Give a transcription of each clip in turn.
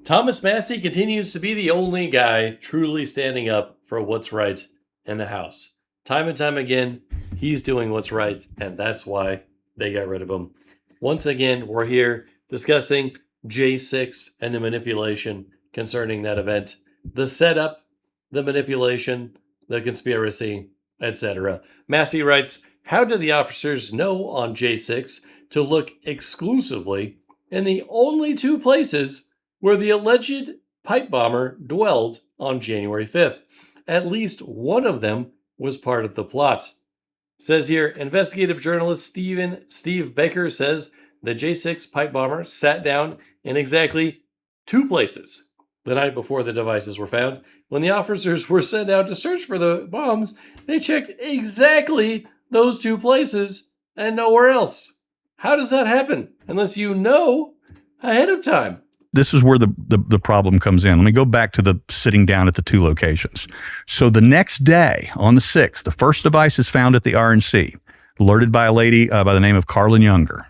Thomas Massie continues to be the only guy truly standing up for what's right in the House. Time and time again, he's doing what's right, and that's why they got rid of him. Once again, we're here discussing J6 and the manipulation concerning that event, the setup, the manipulation, the conspiracy, etc. Massie writes, how did the officers know on J6 to look exclusively in the only two places where the alleged pipe bomber dwelled on January 5th? At least one of them was part of the plot. Says here, investigative journalist Steve Baker says the J6 pipe bomber sat down in exactly two places the night before the devices were found. When the officers were sent out to search for the bombs, they checked exactly those two places and nowhere else. How does that happen? Unless you know ahead of time. This is where the problem comes in. Let me go back to the sitting down at the two locations. So the next day, on the 6th, the first device is found at the RNC, alerted by a lady by the name of Carlin Younger.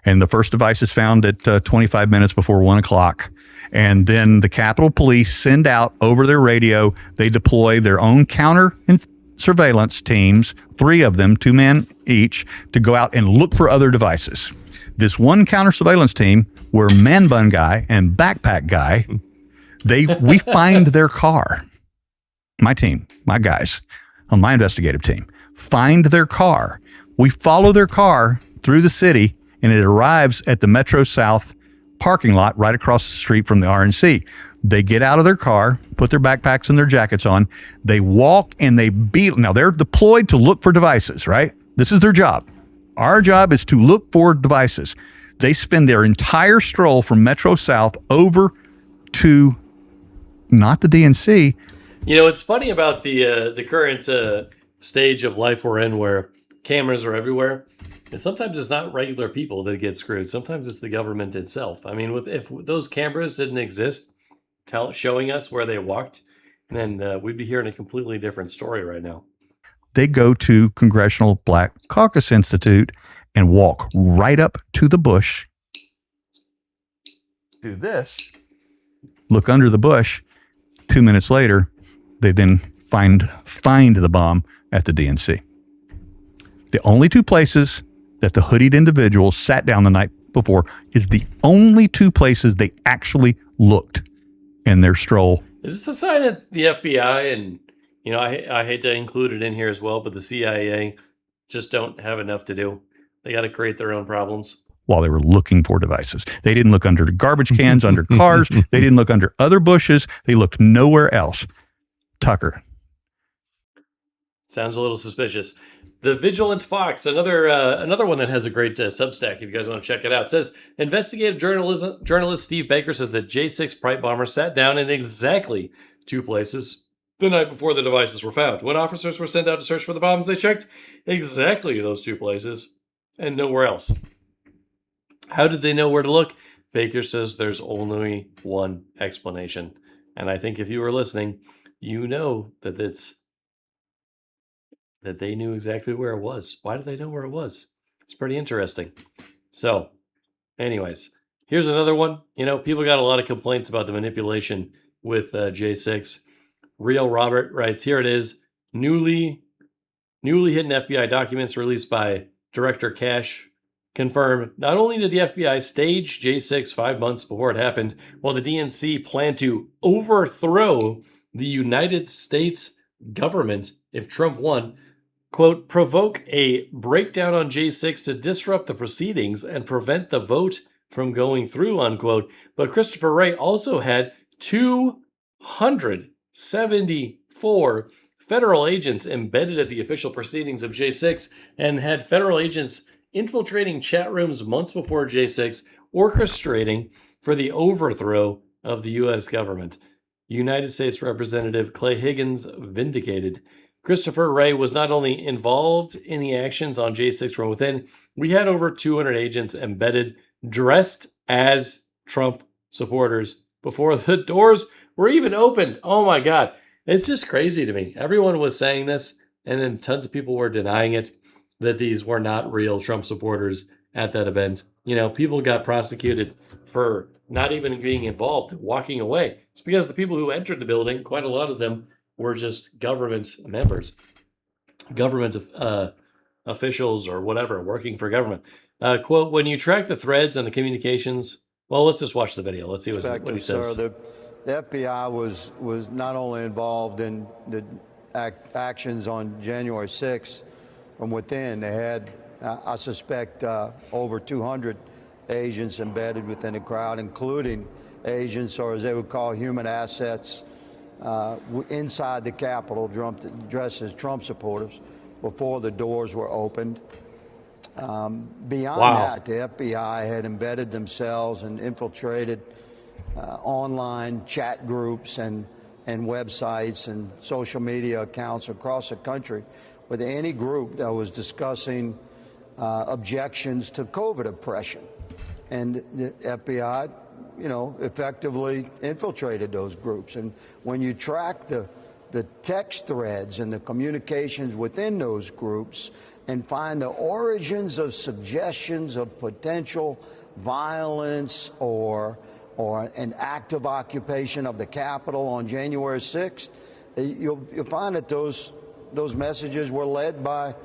And the first device is found at 25 minutes before 1 o'clock. And then the Capitol Police send out over their radio, they deploy their own counter and surveillance teams, 3 of them, 2 men each, to go out and look for other devices. This one counter surveillance team, where Man Bun Guy and Backpack Guy, we find their car. My team, my guys on my investigative team, find their car. We follow their car through the city, and it arrives at the Metro South parking lot right across the street from the RNC. They get out of their car, put their backpacks and their jackets on. They walk and they beat. Now, they're deployed to look for devices, right? This is their job. Our job is to look for devices. They spend their entire stroll from Metro South over to not the DNC. You know, it's funny about the current stage of life we're in where cameras are everywhere. And sometimes it's not regular people that get screwed. Sometimes it's the government itself. I mean, if those cameras didn't exist, showing us where they walked, then we'd be hearing a completely different story right now. They go to Congressional Black Caucus Institute and walk right up to the bush. Do this. Look under the bush. 2 minutes later, they then find the bomb at the DNC. The only two places that the hoodied individuals sat down the night before is the only two places they actually looked in their stroll. Is this a sign that the FBI and, you know, I hate to include it in here as well, but the CIA just don't have enough to do? They got to create their own problems. While they were looking for devices. They didn't look under garbage cans, under cars. They didn't look under other bushes. They looked nowhere else. Tucker. Sounds a little suspicious. The Vigilant Fox, another one that has a great Substack, if you guys want to check it out, says, investigative journalist Steve Baker says the J6 pipe bomber sat down in exactly two places the night before the devices were found. When officers were sent out to search for the bombs, they checked exactly those two places and nowhere else. How did they know where to look? Baker says there's only one explanation. And I think if you were listening, you know that they knew exactly where it was. Why did they know where it was? It's pretty interesting. So, anyways, here's another one. You know, people got a lot of complaints about the manipulation with J6. Real Robert writes, here it is. Newly hidden FBI documents released by Director Cash confirm not only did the FBI stage J6 5 months before it happened, while the DNC planned to overthrow the United States government if Trump won, quote, provoke a breakdown on J6 to disrupt the proceedings and prevent the vote from going through, unquote. But Christopher Wray also had 274 federal agents embedded at the official proceedings of J6 and had federal agents infiltrating chat rooms months before J6, orchestrating for the overthrow of the U.S. government. United States Representative Clay Higgins vindicated. Christopher Wray was not only involved in the actions on J6 from within, we had over 200 agents embedded, dressed as Trump supporters before the doors were even opened. Oh my God. It's just crazy to me. Everyone was saying this, and then tons of people were denying it, that these were not real Trump supporters at that event. You know, people got prosecuted for not even being involved, walking away. It's because the people who entered the building, quite a lot of them were just government members, government officials or whatever, working for government. Quote, when you track the threads and the communications, well, let's just watch the video. Let's see what he says. Sir, the FBI was not only involved in the actions on January 6th from within. They had, I suspect, over 200 agents embedded within the crowd, including agents, or as they would call human assets, inside the Capitol, dressed as Trump supporters, before the doors were opened. Beyond that, the FBI had embedded themselves and infiltrated online chat groups and websites and social media accounts across the country with any group that was discussing objections to COVID oppression. And the FBI, effectively infiltrated those groups. And when you track the text threads and the communications within those groups and find the origins of suggestions of potential violence or an active occupation of the Capitol on January 6th, you'll find that those messages were led by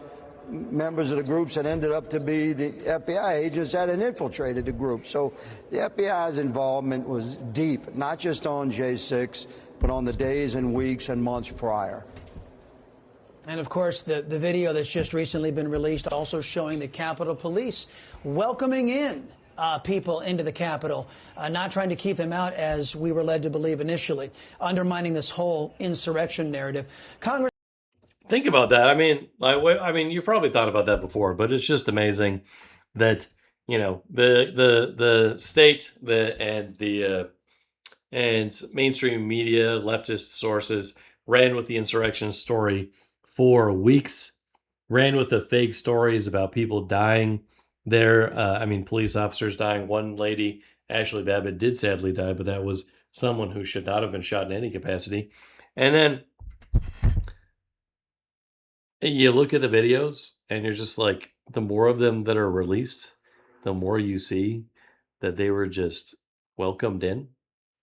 members of the groups that ended up to be the FBI agents that had infiltrated the group. So the FBI's involvement was deep, not just on J6, but on the days and weeks and months prior. And of course, the video that's just recently been released also showing the Capitol Police welcoming in people into the Capitol, not trying to keep them out as we were led to believe initially, undermining this whole insurrection narrative. Congress. Think about that. I mean, you've probably thought about that before, but it's just amazing that the state and mainstream media, leftist sources ran with the insurrection story for weeks, ran with the fake stories about people dying there. Police officers dying. One lady, Ashley Babbitt, did sadly die, but that was someone who should not have been shot in any capacity. And then you look at the videos and you're just like, the more of them that are released, the more you see that they were just welcomed in.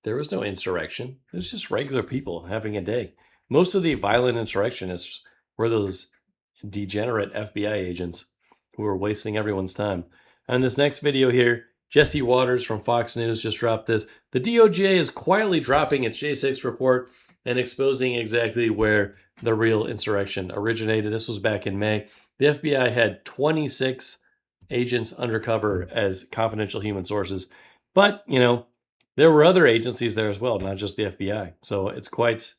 There was no insurrection. It was just regular people having a day. Most of the violent insurrectionists were those degenerate FBI agents who were wasting everyone's time. And this next video here, Jesse Waters from Fox News just dropped this. The DOJ is quietly dropping its J6 report and exposing exactly where the real insurrection originated. This was back in May. The FBI had 26 agents undercover as confidential human sources. But, there were other agencies there as well, not just the FBI. So it's quite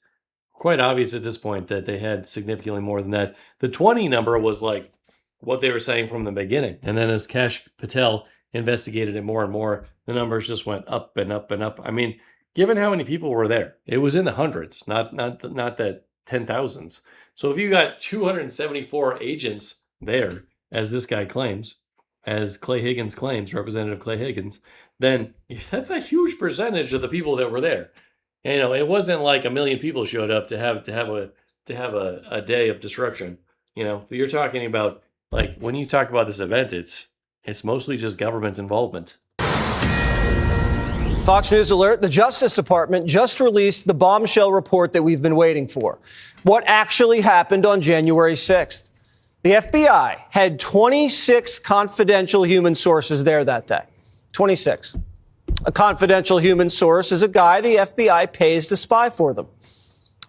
obvious at this point that they had significantly more than that. The 20 number was like what they were saying from the beginning. And then as Kash Patel investigated it more and more, the numbers just went up and up and up. I mean, given how many people were there, it was in the hundreds, not that 10,000s. So if you got 274 agents there, as this guy claims, as Clay Higgins claims, Representative Clay Higgins, then that's a huge percentage of the people that were there. It wasn't like 1 million people showed up to have a day of destruction. You're talking about, like, when you talk about this event, it's mostly just government involvement. Fox News alert, the Justice Department just released the bombshell report that we've been waiting for. What actually happened on January 6th? The FBI had 26 confidential human sources there that day. 26. A confidential human source is a guy the FBI pays to spy for them.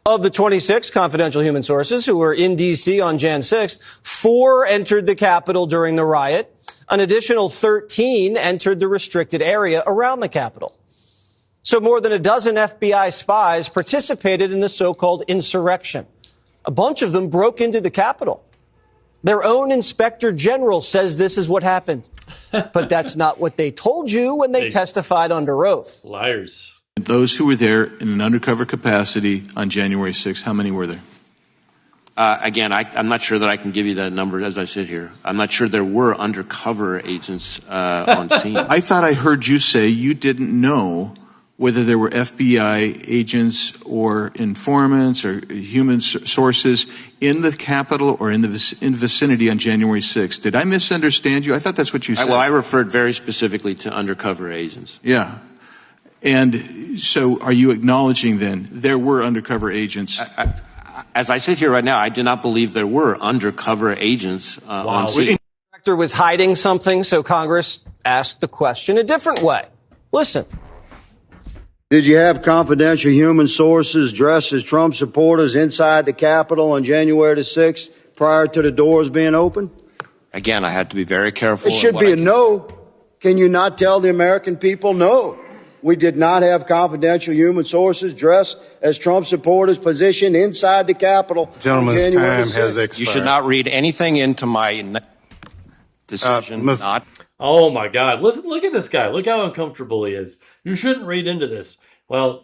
Of the 26 confidential human sources who were in D.C. on Jan 6th, 4 entered the Capitol during the riot. An additional 13 entered the restricted area around the Capitol. So more than a dozen FBI spies participated in the so-called insurrection. A bunch of them broke into the Capitol. Their own inspector general says this is what happened. But that's not what they told you when they testified under oath. Liars. Those who were there in an undercover capacity on January 6th, how many were there? Again, I'm not sure that I can give you that number as I sit here. I'm not sure there were undercover agents on scene. I thought I heard you say you didn't know whether there were FBI agents or informants or human sources in the Capitol or in the vicinity on January 6th. Did I misunderstand you? I thought that's what you said. Well, I referred very specifically to undercover agents. Yeah. And so are you acknowledging then there were undercover agents? As I sit here right now, I do not believe there were undercover agents on scene. The director was hiding something, so Congress asked the question a different way. Listen. Did you have confidential human sources dressed as Trump supporters inside the Capitol on January the 6th prior to the doors being open? Again, I had to be very careful. It should be a no. Can you not tell the American people no? We did not have confidential human sources dressed as Trump supporters positioned inside the Capitol. Gentleman's time has expired. You should not read anything into my decision. Not. Oh my God! Look at this guy. Look how uncomfortable he is. You shouldn't read into this. Well,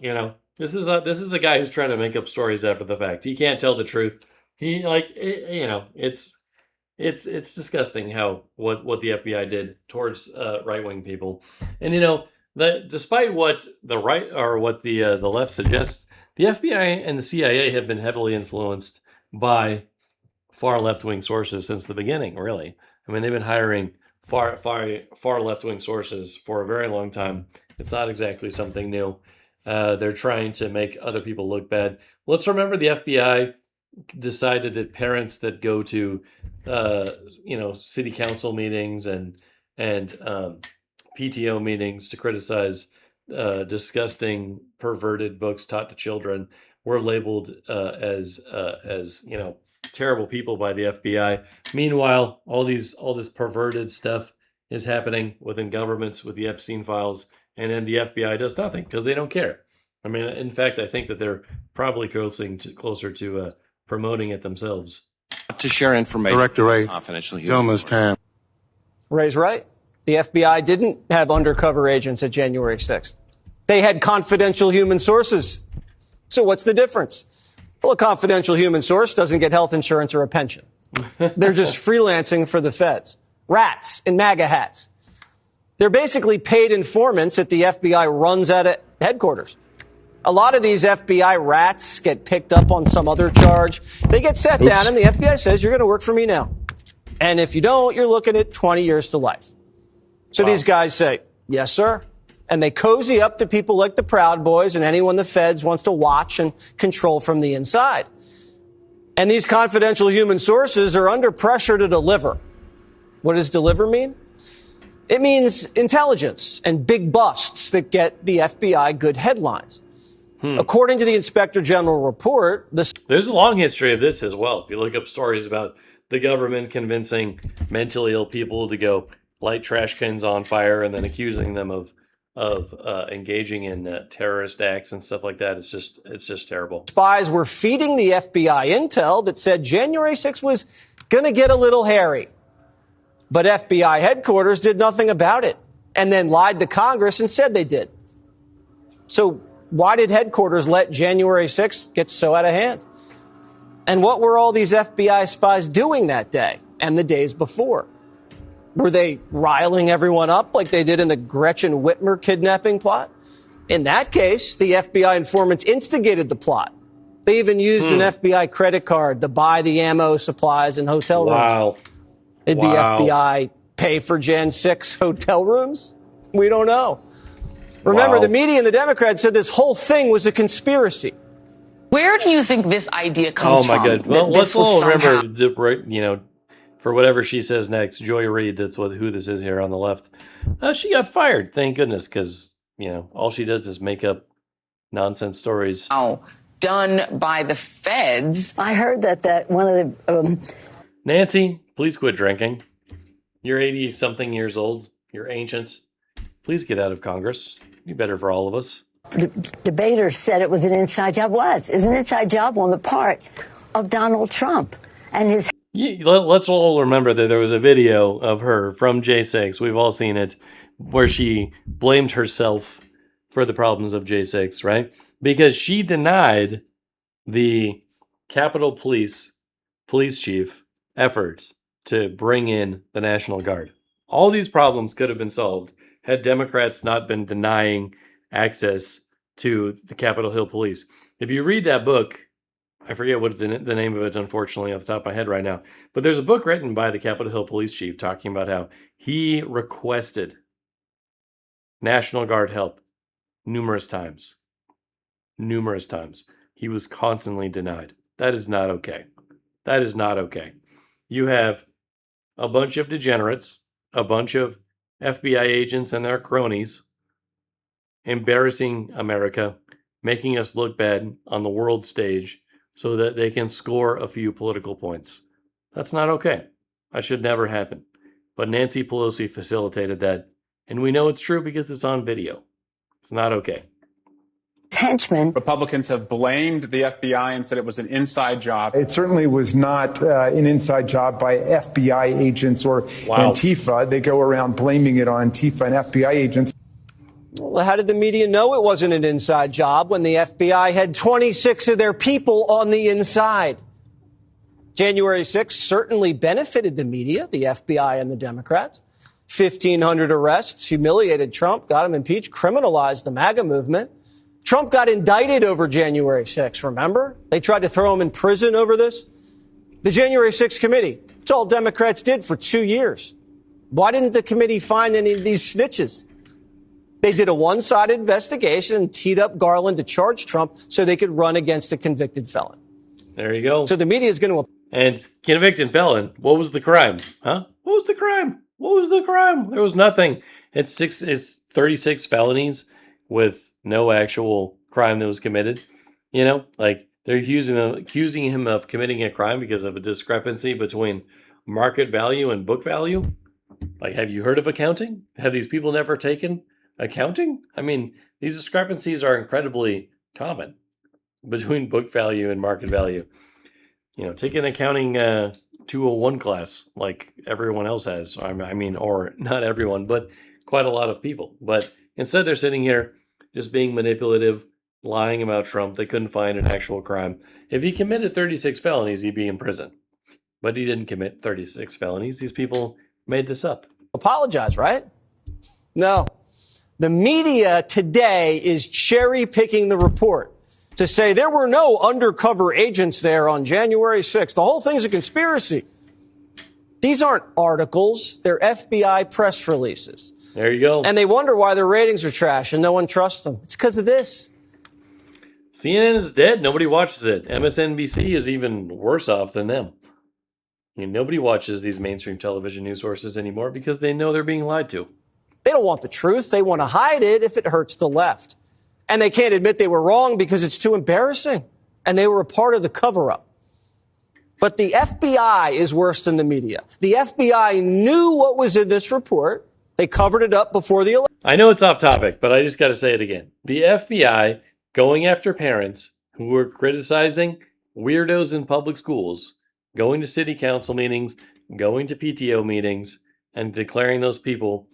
this is a guy who's trying to make up stories after the fact. He can't tell the truth. It's disgusting how what the FBI did towards right-wing people. And despite what the right or what the left suggests, the FBI and the CIA have been heavily influenced by far left-wing sources since the beginning. Really, I mean, they've been hiring far left-wing sources for a very long time. It's not exactly something new. They're trying to make other people look bad. Let's remember the FBI decided that parents that go to, city council meetings and PTO meetings to criticize disgusting, perverted books taught to children were labeled as terrible people by the FBI. Meanwhile, all this perverted stuff is happening within governments with the Epstein files, and then the FBI does nothing because they don't care. I mean, in fact, I think that they're probably closer to promoting it themselves. To share information. Director Ray, confidential. gentleman's time. Ray's right. The FBI didn't have undercover agents at January 6th. They had confidential human sources. So what's the difference? Well, a confidential human source doesn't get health insurance or a pension. They're just freelancing for the feds. Rats in MAGA hats. They're basically paid informants that the FBI runs at headquarters. A lot of these FBI rats get picked up on some other charge. They get sat down and the FBI says, you're going to work for me now. And if you don't, you're looking at 20 years to life. So these guys say, yes, sir. And they cozy up to people like the Proud Boys and anyone the feds wants to watch and control from the inside. And these confidential human sources are under pressure to deliver. What does deliver mean? It means intelligence and big busts that get the FBI good headlines. According to the Inspector General report, there's a long history of this as well. If you look up stories about the government convincing mentally ill people to go light trash cans on fire and then accusing them of engaging in terrorist acts and stuff like that. It's just terrible. Spies were feeding the FBI intel that said January 6th was going to get a little hairy. But FBI headquarters did nothing about it and then lied to Congress and said they did. So why did headquarters let January 6th get so out of hand? And what were all these FBI spies doing that day and the days before? Were they riling everyone up like they did in the Gretchen Whitmer kidnapping plot? In that case, the FBI informants instigated the plot. They even used an FBI credit card to buy the ammo, supplies, and hotel rooms. Did the FBI pay for Jan 6 hotel rooms? We don't know. Remember, the media and the Democrats said this whole thing was a conspiracy. Where do you think this idea comes from? Oh, my God. Well, let's all remember, for whatever she says next, Joy Reid, that's who this is here on the left, she got fired, thank goodness, because, all she does is make up nonsense stories. Oh, done by the feds. I heard that one of the... Nancy, please quit drinking. You're 80-something years old. You're ancient. Please get out of Congress. It'd be better for all of us. The debaters said it was an inside job. It's an inside job on the part of Donald Trump and his... Let's all remember that there was a video of her from J6. We've all seen it, where she blamed herself for the problems of J6, right? Because she denied the Capitol Police chief efforts to bring in the National Guard. All these problems could have been solved had Democrats not been denying access to the Capitol Hill Police. If you read that book, I forget what the name of it, unfortunately, off the top of my head right now, but there's a book written by the Capitol Hill Police Chief talking about how he requested National Guard help numerous times. Numerous times. He was constantly denied. That is not okay. That is not okay. You have a bunch of degenerates, a bunch of FBI agents and their cronies embarrassing America, making us look bad on the world stage so that they can score a few political points. That's not okay. That should never happen. But Nancy Pelosi facilitated that, and we know it's true because it's on video. It's not okay. Henchmen. Republicans have blamed the FBI and said it was an inside job. It certainly was not an inside job by FBI agents or Antifa. They go around blaming it on Antifa and FBI agents. Well, how did the media know it wasn't an inside job when the FBI had 26 of their people on the inside? January 6th certainly benefited the media, the FBI and the Democrats. 1,500 arrests, humiliated Trump, got him impeached, criminalized the MAGA movement. Trump got indicted over January 6th, remember? They tried to throw him in prison over this. The January 6th committee, it's all Democrats did for 2 years. Why didn't the committee find any of these snitches? They did a one-sided investigation and teed up Garland to charge Trump so they could run against a convicted felon. There you go. So the media is going to... And convicted felon, what was the crime? Huh? What was the crime? What was the crime? There was nothing. It's 36 felonies with no actual crime that was committed. You know, like they're accusing him of committing a crime because of a discrepancy between market value and book value. Like, have you heard of accounting? Have these people never taken accounting? I mean, these discrepancies are incredibly common between book value and market value. You know, take an accounting 201 class like everyone else has. I mean, or not everyone, but quite a lot of people. But instead, they're sitting here just being manipulative, lying about Trump. They couldn't find an actual crime. If he committed 36 felonies, he'd be in prison. But he didn't commit 36 felonies. These people made this up. Apologize, right? No. The media today is cherry-picking the report to say there were no undercover agents there on January 6th. The whole thing's a conspiracy. These aren't articles. They're FBI press releases. There you go. And they wonder why their ratings are trash and no one trusts them. It's because of this. CNN is dead. Nobody watches it. MSNBC is even worse off than them. You know, nobody watches these mainstream television news sources anymore because they know they're being lied to. They don't want the truth. They want to hide it if it hurts the left. And they can't admit they were wrong because it's too embarrassing. And they were a part of the cover-up. But the FBI is worse than the media. The FBI knew what was in this report. They covered it up before the election. I know it's off topic, but I just got to say it again. The FBI going after parents who were criticizing weirdos in public schools, going to city council meetings, going to PTO meetings, and declaring those people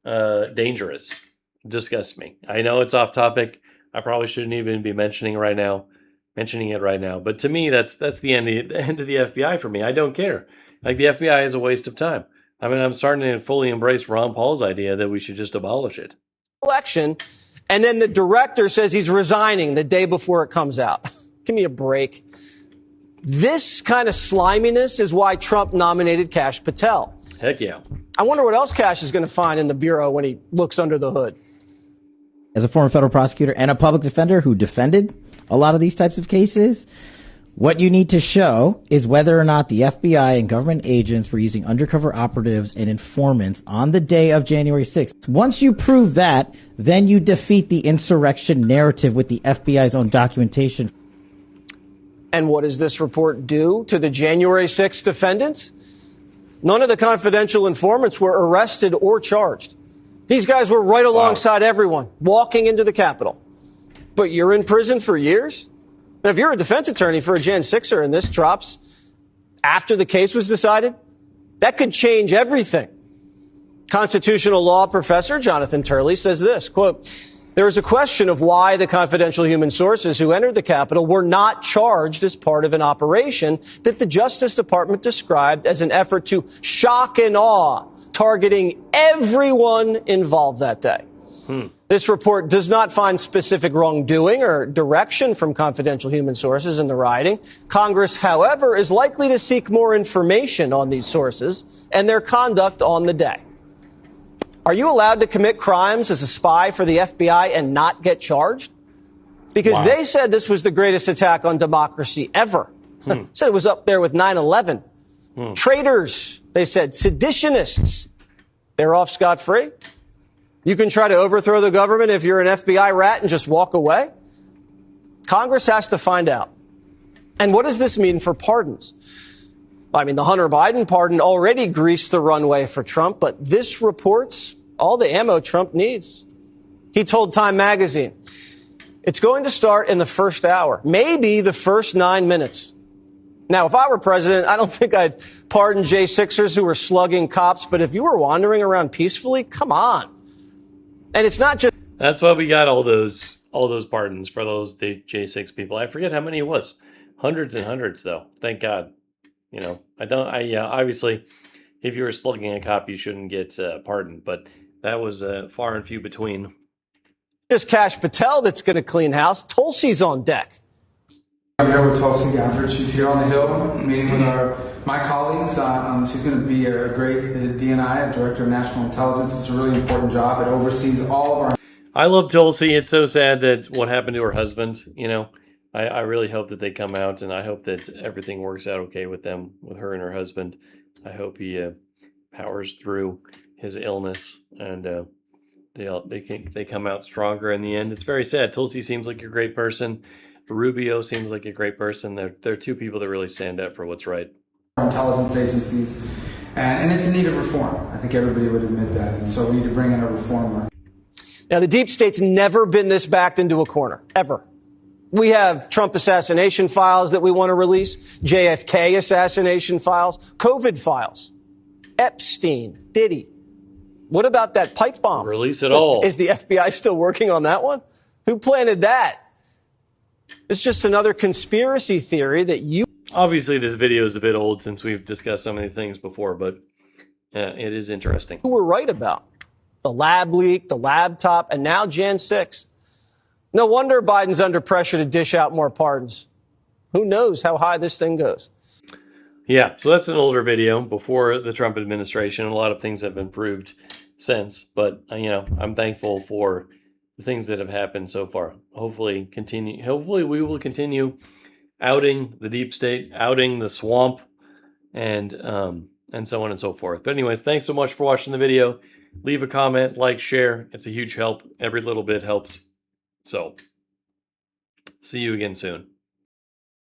dangerous. Disgusts me. I know it's off topic. I probably shouldn't even be mentioning it right now. But to me, that's the end of the FBI for me. I don't care. Like, the FBI is a waste of time. I mean, I'm starting to fully embrace Ron Paul's idea that we should just abolish it. Election, and then the director says he's resigning the day before it comes out. Give me a break. This kind of sliminess is why Trump nominated Kash Patel. Heck yeah. I wonder what else Kash is going to find in the bureau when he looks under the hood. As a former federal prosecutor and a public defender who defended a lot of these types of cases, what you need to show is whether or not the FBI and government agents were using undercover operatives and informants on the day of January 6th. Once you prove that, then you defeat the insurrection narrative with the FBI's own documentation. And what does this report do to the January 6th defendants? None of the confidential informants were arrested or charged. These guys were right alongside everyone, walking into the Capitol. But you're in prison for years? Now, if you're a defense attorney for a Jan 6er and this drops after the case was decided, that could change everything. Constitutional law professor Jonathan Turley says this, quote, there is a question of why the confidential human sources who entered the Capitol were not charged as part of an operation that the Justice Department described as an effort to shock and awe, targeting everyone involved that day. This report does not find specific wrongdoing or direction from confidential human sources in the rioting. Congress, however, is likely to seek more information on these sources and their conduct on the day. Are you allowed to commit crimes as a spy for the FBI and not get charged? Because they said this was the greatest attack on democracy ever. Said it was up there with 9/11. Traitors, they said, seditionists. They're off scot-free. You can try to overthrow the government if you're an FBI rat and just walk away. Congress has to find out. And what does this mean for pardons? I mean, the Hunter Biden pardon already greased the runway for Trump, but this reports all the ammo Trump needs. He told Time magazine, it's going to start in the first hour, maybe the first 9 minutes. Now, if I were president, I don't think I'd pardon J6ers who were slugging cops, but if you were wandering around peacefully, come on. And it's not just... That's why we got all those pardons for those J6 people. I forget how many it was. Hundreds and hundreds, though. Thank God. You know, obviously, if you were slugging a cop, you shouldn't get pardoned, but that was far and few between. Just Kash Patel that's going to clean house. Tulsi's on deck. I'm here with Tulsi Gabbard. She's here on the Hill meeting with my colleagues. She's going to be a great DNI, Director of National Intelligence. It's a really important job. It oversees all of our... I love Tulsi. It's so sad that what happened to her husband, you know. I really hope that they come out, and I hope that everything works out okay with them, with her and her husband. I hope he powers through his illness, and they come out stronger in the end. It's very sad. Tulsi seems like a great person. Rubio seems like a great person. They're two people that really stand up for what's right. Intelligence agencies, and it's in need of reform. I think everybody would admit that. And so we need to bring in a reformer. Now, the deep state's never been this backed into a corner, ever. We have Trump assassination files that we want to release, JFK assassination files, COVID files, Epstein, Diddy. What about that pipe bomb? Release it all. Is the FBI still working on that one? Who planted that? It's just another conspiracy theory that you... Obviously, this video is a bit old since we've discussed some of these things before, but it is interesting. Who were right about the lab leak, the laptop, and now Jan 6. No wonder Biden's under pressure to dish out more pardons. Who knows how high this thing goes? Yeah, so that's an older video before the Trump administration. A lot of things have improved since, but I'm thankful for the things that have happened so far. Hopefully we will continue outing the deep state, outing the swamp, and so on and so forth. But anyways, thanks so much for watching the video. Leave a comment, like, share. It's a huge help. Every little bit helps. So, see you again soon.